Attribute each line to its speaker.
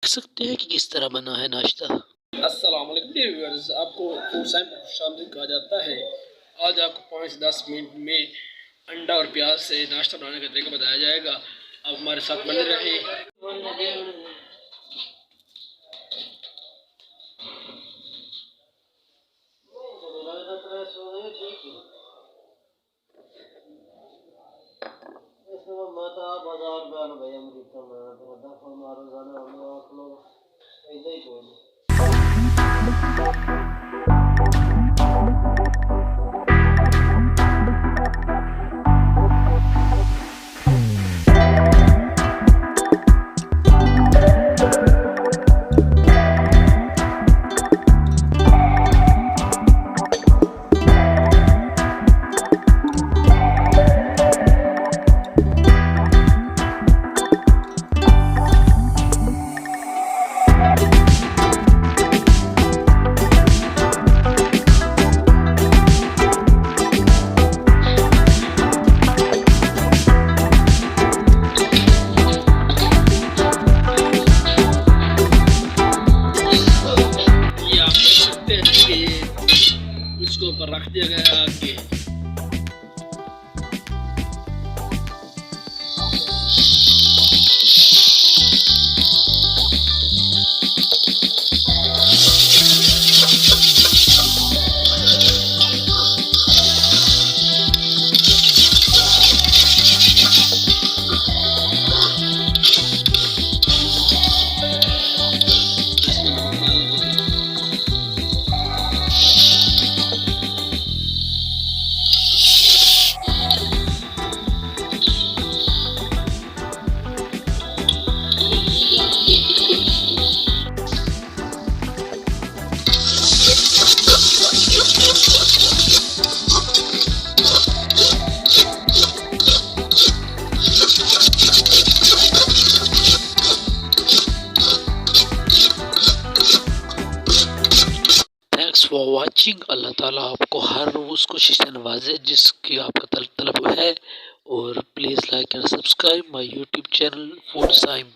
Speaker 1: सकते हैं कि किस तरह बना है नाश्ता।
Speaker 2: अस्सलाम वालेकुम व्यूअर्स, आपको फूड साइंस शामिल कहा जाता है। आज आपको 5 से 10 मिनट में अंडा और प्याज से नाश्ता बनाने का तरीका बताया जाएगा। आप हमारे साथ बने रहे। इसको ऊपर रख दिया गया आगे।
Speaker 1: Thanks for watching. अल्लाह ताला आपको हर रोज़ कोशिश से नवाजे जिसकी आपका तलब है। और please like and subscribe my YouTube channel food Saim.